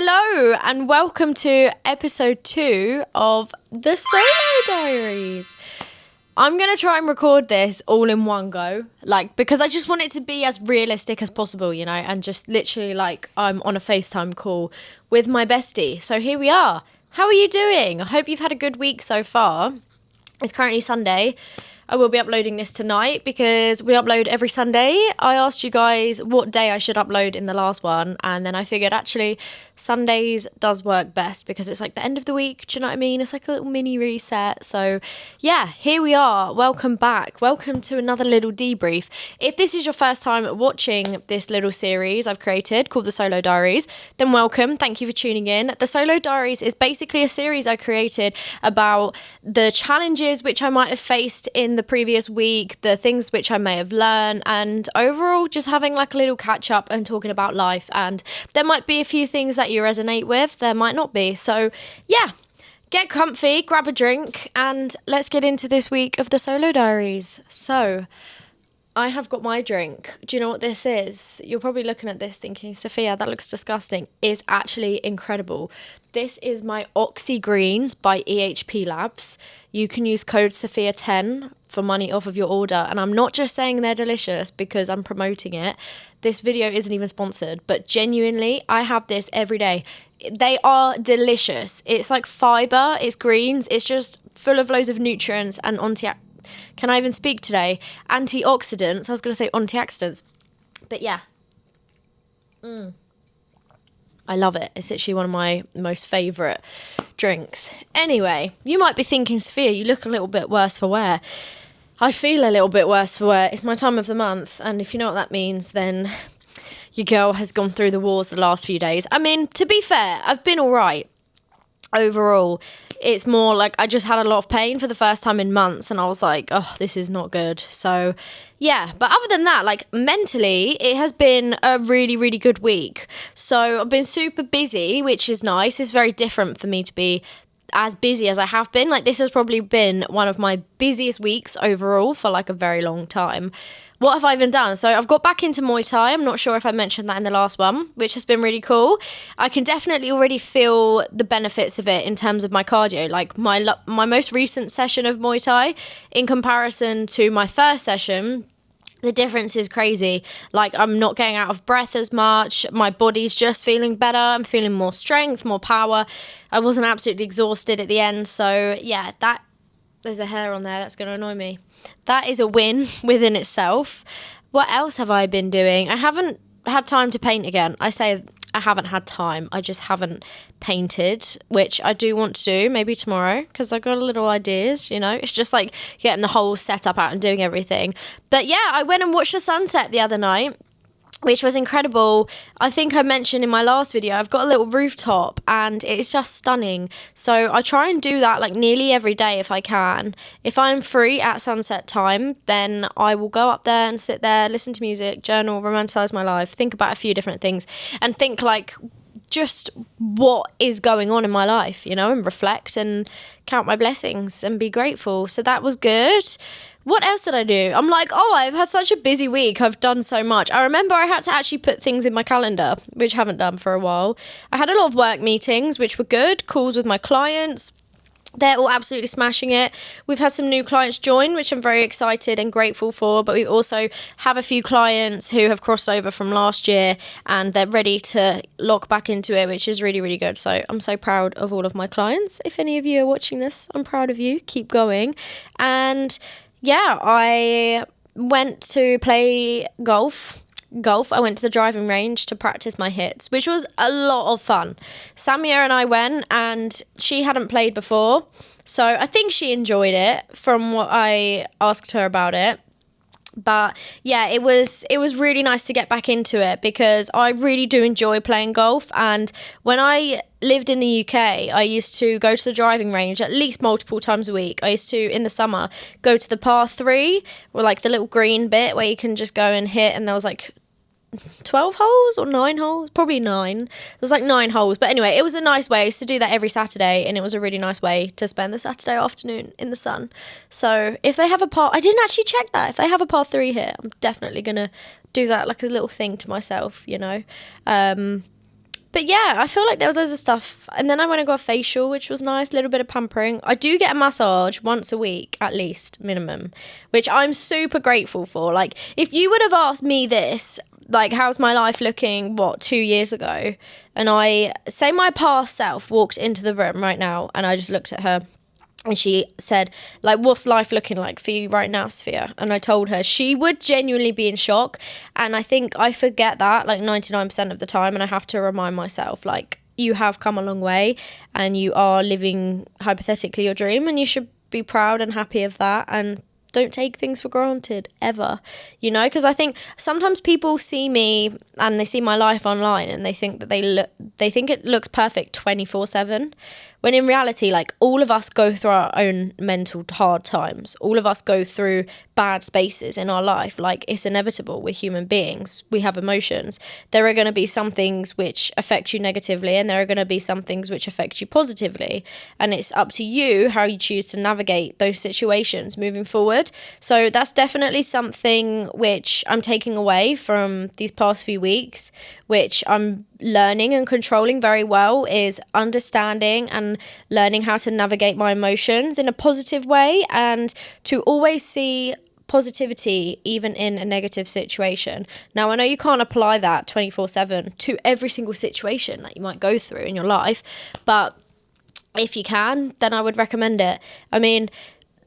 Hello and welcome to episode 2 of the Solo Diaries. I'm going to try and record this all in one go, because I just want it to be as realistic as possible, and just literally I'm on a FaceTime call with my bestie. So here we are. How are you doing? I hope you've had a good week so far. It's currently Sunday. I will be uploading this tonight because we upload every Sunday. I asked you guys what day I should upload in the last one, and then I figured actually Sundays does work best because it's the end of the week, do you know what I mean? It's a little mini reset. So yeah, here we are. Welcome back. Welcome to another little debrief. If this is your first time watching this little series I've created called the Solo Diaries, then welcome. Thank you for tuning in. The Solo Diaries is basically a series I created about the challenges which I might have faced in the previous week, the things which I may have learned, and overall just having a little catch up and talking about life. And there might be a few things that you resonate with, there might not be. So yeah, get comfy, grab a drink, and let's get into this week of the Solo Diaries. So I have got my drink. Do you know what this is? You're probably looking at this thinking, Sophia, that looks disgusting. It's actually incredible. This is my Oxy Greens by EHP Labs. You can use code Sophia10 for money off of your order. And I'm not just saying they're delicious because I'm promoting it. This video isn't even sponsored, but genuinely, I have this every day. They are delicious. It's fiber, it's greens, it's just full of loads of nutrients and can I even speak today? Antioxidants. I was going to say antioxidants. But yeah. I love it. It's actually one of my most favourite drinks. Anyway, you might be thinking, Sophia, you look a little bit worse for wear. I feel a little bit worse for wear. It's my time of the month. And if you know what that means, then your girl has gone through the wars the last few days. I mean, to be fair, I've been all right. Overall, it's more I just had a lot of pain for the first time in months, and I was oh, this is not good. So yeah, but other than that, mentally, it has been a really, really good week. So I've been super busy, which is nice. It's very different for me to be as busy as I have been. This has probably been one of my busiest weeks overall for a very long time. What have I even done? So I've got back into Muay Thai. I'm not sure if I mentioned that in the last one, which has been really cool. I can definitely already feel the benefits of it in terms of my cardio. My most recent session of Muay Thai in comparison to my first session, the difference is crazy. I'm not getting out of breath as much. My body's just feeling better. I'm feeling more strength, more power. I wasn't absolutely exhausted at the end. So yeah, there's a hair on there that's going to annoy me. That is a win within itself. What else have I been doing? I haven't had time to paint again. I say I haven't had time. I just haven't painted, which I do want to do maybe tomorrow because I've got a little ideas, It's just getting the whole setup out and doing everything. But yeah, I went and watched the sunset the other night, which was incredible. I think I mentioned in my last video, I've got a little rooftop and it's just stunning. So I try and do that nearly every day if I can. If I'm free at sunset time, then I will go up there and sit there, listen to music, journal, romanticize my life, think about a few different things and think just what is going on in my life, and reflect and count my blessings and be grateful. So that was good. What else did I do? I'm I've had such a busy week. I've done so much. I remember I had to actually put things in my calendar, which I haven't done for a while. I had a lot of work meetings, which were good, calls with my clients. They're all absolutely smashing it. We've had some new clients join, which I'm very excited and grateful for, but we also have a few clients who have crossed over from last year and they're ready to lock back into it, which is really, really good. So I'm so proud of all of my clients. If any of you are watching this, I'm proud of you. Keep going. And yeah, I went to play golf. I went to the driving range to practice my hits, which was a lot of fun. Samia and I went and she hadn't played before. So I think she enjoyed it from what I asked her about it. But yeah, it was really nice to get back into it because I really do enjoy playing golf. And when I lived in the UK, I used to go to the driving range at least multiple times a week. I used to, in the summer, go to the par 3 or the little green bit where you can just go and hit, and there was 12 holes or 9 holes, probably 9. There was 9 holes, but anyway, it was a nice way. I used to do that every Saturday, and it was a really nice way to spend the Saturday afternoon in the sun. So if they have I didn't actually check that. If they have a par 3 here, I'm definitely gonna do that, a little thing to myself, But yeah, I feel like there was loads of stuff. And then I went and got a facial, which was nice, a little bit of pampering. I do get a massage once a week, at least, minimum, which I'm super grateful for. Like, if you would have asked me this, like, how's my life looking, 2 years ago? And I, say my past self walked into the room right now, and I just looked at her. And she said, like, what's life looking like for you right now, Sophia? And I told her, she would genuinely be in shock. And I think I forget that, like, 99% of the time. And I have to remind myself, like, you have come a long way and you are living, hypothetically, your dream. And you should be proud and happy of that. And don't take things for granted, ever. You know, because I think sometimes people see me and they see my life online and they think that they think it looks perfect 24/7. When in reality, like, all of us go through our own mental hard times. All of us go through bad spaces in our life. Like, it's inevitable. We're human beings. We have emotions. There are going to be some things which affect you negatively, and there are going to be some things which affect you positively. And it's up to you how you choose to navigate those situations moving forward. So that's definitely something which I'm taking away from these past few weeks, which I'm learning and controlling very well, is understanding and learning how to navigate my emotions in a positive way, and to always see positivity even in a negative situation. Now, I know you can't apply that 24/7 to every single situation that you might go through in your life, but if you can, then I would recommend it. I mean,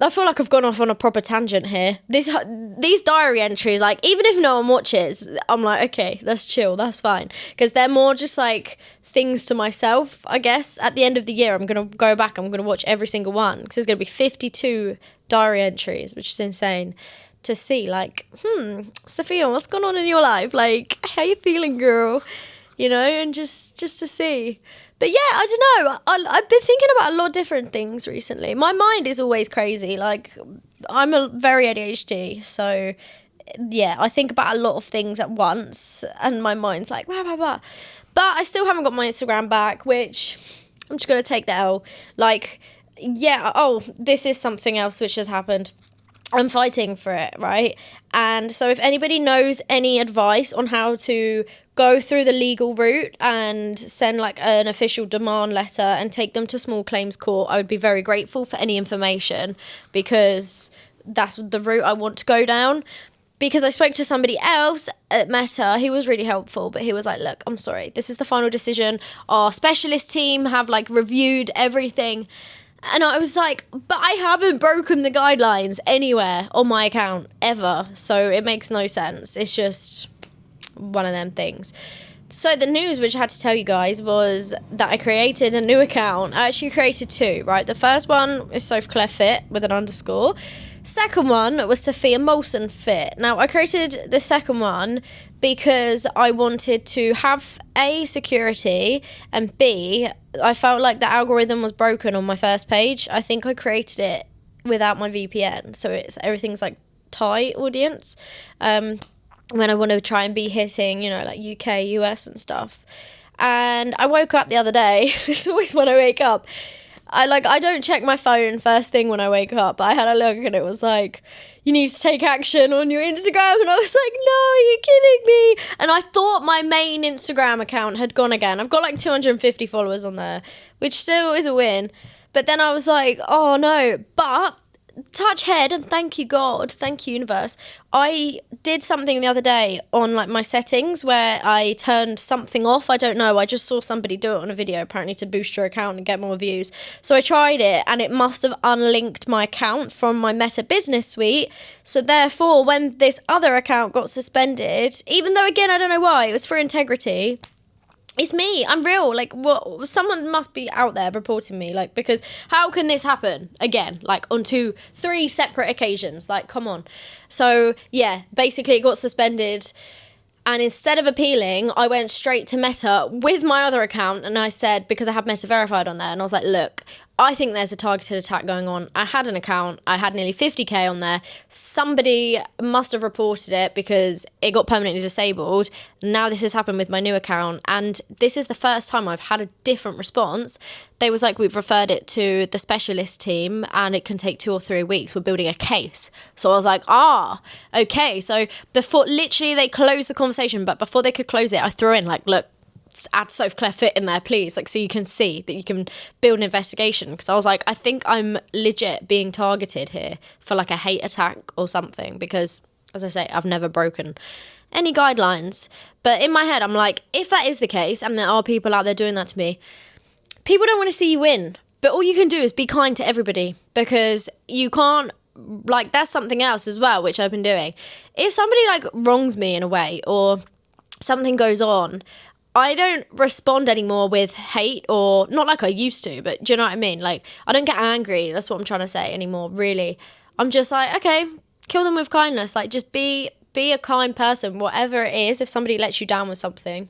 I feel like I've gone off on a proper tangent here. These diary entries, like, even if no one watches, I'm like, okay, let's chill, that's fine. Because they're more just like things to myself, I guess. At the end of the year, I'm going to go back, I'm going to watch every single one. Because there's going to be 52 diary entries, which is insane to see. Like, Sophia, what's going on in your life? Like, how you feeling, girl? You know, and just to see. But yeah, I don't know. I've been thinking about a lot of different things recently. My mind is always crazy. Like, I'm a very ADHD, so yeah, I think about a lot of things at once, and my mind's like, blah, blah, blah. But I still haven't got my Instagram back, which I'm just going to take the L. Like, yeah, this is something else which has happened. I'm fighting for it, right? And so if anybody knows any advice on how to go through the legal route and send like an official demand letter and take them to small claims court, I would be very grateful for any information, because that's the route I want to go down. Because I spoke to somebody else at Meta, he was really helpful, but he was like, look, I'm sorry, this is the final decision. Our specialist team have like reviewed everything. And I was like, but I haven't broken the guidelines anywhere on my account, ever. So it makes no sense. It's just one of them things. So the news which I had to tell you guys was that I created a new account. I actually created two, right? The first one is Sophie Claire Fit with an underscore. Second one was Sophia Molson Fit. Now, I created the second one because I wanted to have A, security, and B, I felt like the algorithm was broken on my first page. I think I created it without my VPN, so everything's like Thai audience. When I want to try and be hitting, you know, like UK, US and stuff. And I woke up the other day. It's always when I wake up. I don't check my phone first thing when I wake up. But I had a look and it was like, you need to take action on your Instagram. And I was like, no, you're kidding me. And I thought my main Instagram account had gone again. I've got like 250 followers on there, which still is a win. But then I was like, oh no. But touch head and thank you God, thank you universe. I did something the other day on like my settings where I turned something off. I don't know, I just saw somebody do it on a video apparently to boost your account and get more views. So I tried it and it must have unlinked my account from my Meta Business Suite. So therefore when this other account got suspended, even though again I don't know why, it was for integrity, it's me, I'm real, like, what? Someone must be out there reporting me, like, because how can this happen again, like, on 3 separate occasions, like, come on. So, yeah, basically it got suspended, and instead of appealing, I went straight to Meta with my other account, and I said, because I had Meta verified on there, and I was like, look, I think there's a targeted attack going on. I had an account, I had nearly 50k on there. Somebody must have reported it because it got permanently disabled. Now this has happened with my new account, and this is the first time I've had a different response. They was like, we've referred it to the specialist team and it can take 2 or 3 weeks. We're building a case. So I was like, okay. So before, literally they closed the conversation, but before they could close it, I threw in like, look, add Sophie Claire Fit in there, please, like, so you can see that you can build an investigation. Because I was like, I think I'm legit being targeted here for like a hate attack or something, because as I say, I've never broken any guidelines. But in my head, I'm like, if that is the case, and there are people out there doing that to me, people don't want to see you win. But all you can do is be kind to everybody, because you can't, like, that's something else as well, which I've been doing. If somebody like wrongs me in a way, or something goes on, I don't respond anymore with hate, or not like I used to, but do you know what I mean? Like, I don't get angry. That's what I'm trying to say anymore, really. I'm just like, okay, kill them with kindness. Like, just be a kind person, whatever it is, if somebody lets you down with something.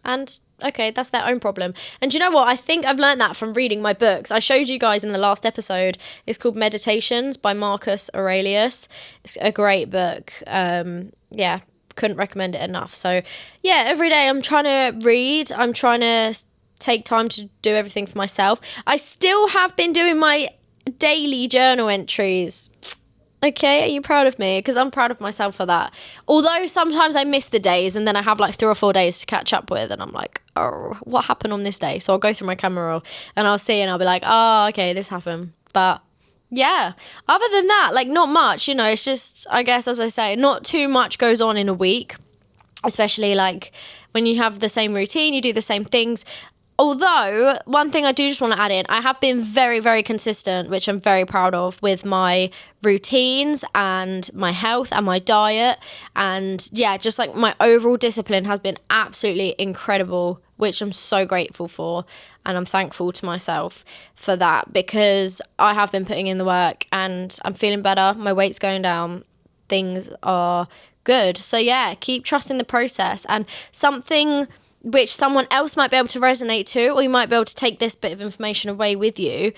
And okay, that's their own problem. And do you know what? I think I've learned that from reading my books. I showed you guys in the last episode. It's called Meditations by Marcus Aurelius. It's a great book. Yeah, couldn't recommend it enough. So yeah, every day I'm trying to read. I'm trying to take time to do everything for myself. I still have been doing my daily journal entries. Okay, are you proud of me? Because I'm proud of myself for that. Although sometimes I miss the days, and then I have like 3 or 4 days to catch up with, and I'm like, oh, what happened on this day? So I'll go through my camera roll and I'll see, and I'll be like, oh, okay, this happened. But yeah, other than that, like, not much, you know. It's just, I guess, as I say, not too much goes on in a week, especially like when you have the same routine, you do the same things. Although, one thing I do just want to add in, I have been very, very consistent, which I'm very proud of, with my routines and my health and my diet. And yeah, just like my overall discipline has been absolutely incredible, which I'm so grateful for. And I'm thankful to myself for that, because I have been putting in the work and I'm feeling better. My weight's going down. Things are good. So yeah, keep trusting the process. And something which someone else might be able to resonate to, or you might be able to take this bit of information away with you.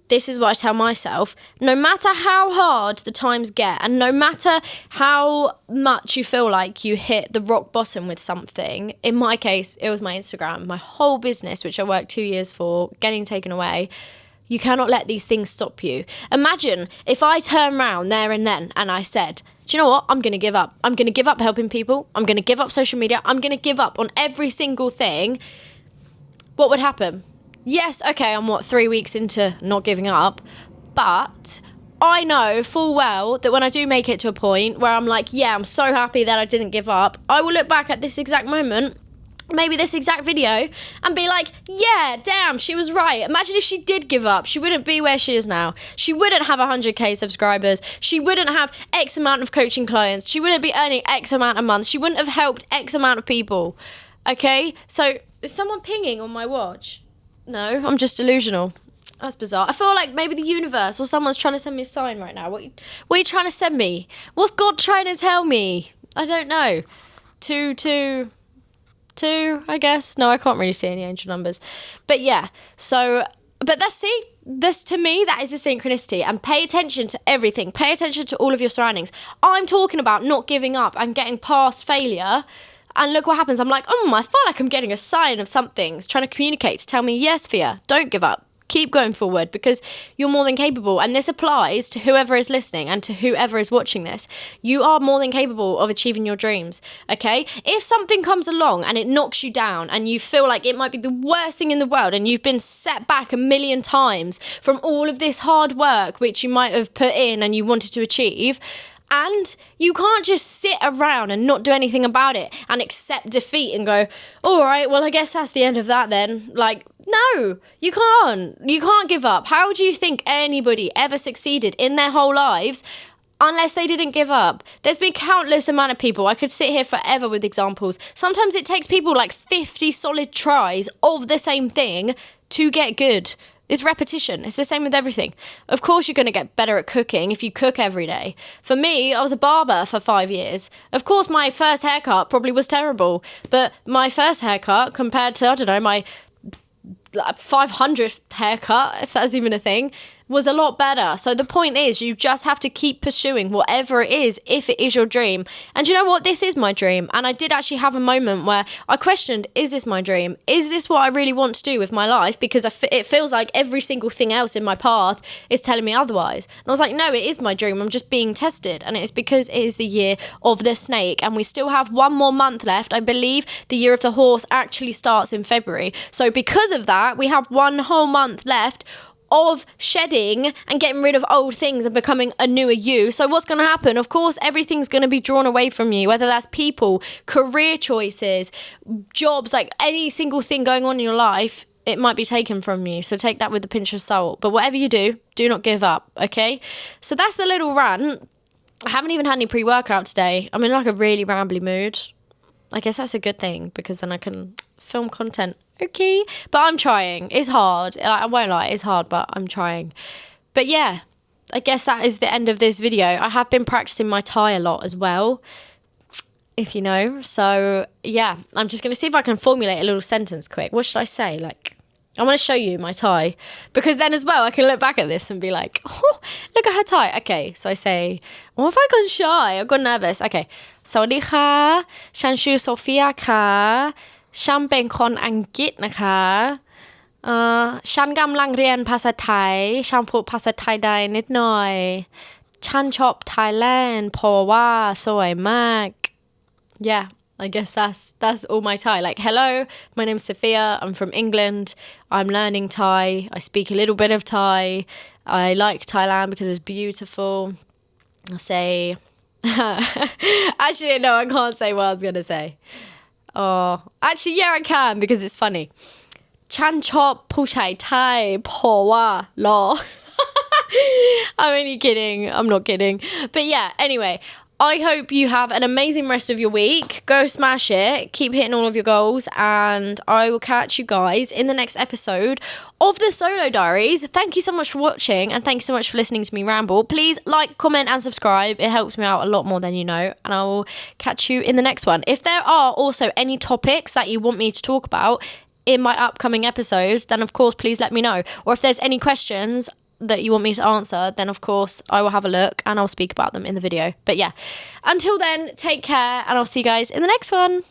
This is what I tell myself. No matter how hard the times get, and no matter how much you feel like you hit the rock bottom with something, in my case, it was my Instagram, my whole business, which I worked 2 years for, getting taken away. You cannot let these things stop you. Imagine if I turned around there and then and I said, do you know what? I'm going to give up. I'm going to give up helping people. I'm going to give up social media. I'm going to give up on every single thing. What would happen? Yes, okay, I'm 3 weeks into not giving up, but I know full well that when I do make it to a point where I'm like, yeah, I'm so happy that I didn't give up, I will look back at this exact moment, maybe this exact video, and be like, yeah, damn, she was right. Imagine if she did give up. She wouldn't be where she is now. She wouldn't have 100k subscribers. She wouldn't have X amount of coaching clients. She wouldn't be earning X amount a month. She wouldn't have helped X amount of people. Okay? So, is someone pinging on my watch? No, I'm just delusional. That's bizarre. I feel like maybe the universe or someone's trying to send me a sign right now. What are you trying to send me? What's God trying to tell me? I don't know. Two, I guess. No, I can't really see any angel numbers. But yeah, so, but this to me, that is a synchronicity. And pay attention to everything. Pay attention to all of your surroundings. I'm talking about not giving up and getting past failure. And look what happens. I'm like, I feel like I'm getting a sign of something. It's trying to communicate, to tell me, yes, Fia, don't give up. Keep going forward, because you're more than capable. And this applies to whoever is listening and to whoever is watching this. You are more than capable of achieving your dreams, okay? If something comes along and it knocks you down and you feel like it might be the worst thing in the world and you've been set back a million times from all of this hard work which you might have put in and you wanted to achieve, and you can't just sit around and not do anything about it and accept defeat and go, all right, well, I guess that's the end of that then. Like, no, you can't. You can't give up. How do you think anybody ever succeeded in their whole lives unless they didn't give up? There's been countless amount of people. I could sit here forever with examples. Sometimes it takes people like 50 solid tries of the same thing to get good. It's repetition. It's the same with everything. Of course, you're going to get better at cooking if you cook every day. For me, I was a barber for 5 years. Of course, my first haircut probably was terrible. But my first haircut compared to, I don't know, my 500th haircut, if that's even a thing, was a lot better. So the point is, you just have to keep pursuing whatever it is, if it is your dream. And you know what? This is my dream. And I did actually have a moment where I questioned, is this my dream? Is this what I really want to do with my life? Because it feels like every single thing else in my path is telling me otherwise. And I was like, no, it is my dream. I'm just being tested. And it's because it is the year of the snake. And we still have one more month left. I believe the year of the horse actually starts in February. So because of that, we have one whole month left of shedding and getting rid of old things and becoming a newer you. So what's going to happen? Of course, everything's going to be drawn away from you, whether that's people, career choices, jobs, like any single thing going on in your life, it might be taken from you. So take that with a pinch of salt. But whatever you do not give up, okay? So that's the little rant. I haven't even had any pre-workout today. I'm in like a really rambly mood. I guess that's a good thing because then I can film content. Okay, but I'm trying. It's hard. I won't lie, it's hard, but I'm trying. But yeah, I guess that is the end of this video. I have been practicing my Thai a lot as well, if you know. So yeah, I'm just going to see if I can formulate a little sentence quick. What should I say? Like, I want to show you my Thai, because then as well I can look back at this and be like, oh, look at her Thai. Okay, so I say, what have I gone shy? I've got nervous. Okay, สวัสดีค่ะฉันชื่อโซเฟียค่ะฉันเป็นคนอังกฤษนะคะฉันกำลังเรียนภาษาไทยฉันพูดภาษาไทยได้นิดหน่อยฉันชอบไทยแลนด์เพราะว่าสวยมาก yeah, I guess that's all my Thai. Like, hello, my name's Sophia, I'm from England, I'm learning Thai, I speak a little bit of Thai, I like Thailand because it's beautiful. I say actually no, I can't say what I was gonna say. Oh, actually, yeah, I can because it's funny. ฉันชอบผู้ชายไทยเพราะว่าหล่อ I'm only kidding. I'm not kidding. But yeah, anyway, I hope you have an amazing rest of your week. Go smash it. Keep hitting all of your goals. And I will catch you guys in the next episode of the Solo Diaries. Thank you so much for watching. And thanks so much for listening to me ramble. Please like, comment and subscribe. It helps me out a lot more than you know. And I will catch you in the next one. If there are also any topics that you want me to talk about in my upcoming episodes, then of course, please let me know. Or if there's any questions that you want me to answer, then of course I will have a look and I'll speak about them in the video. But yeah, until then, take care and I'll see you guys in the next one.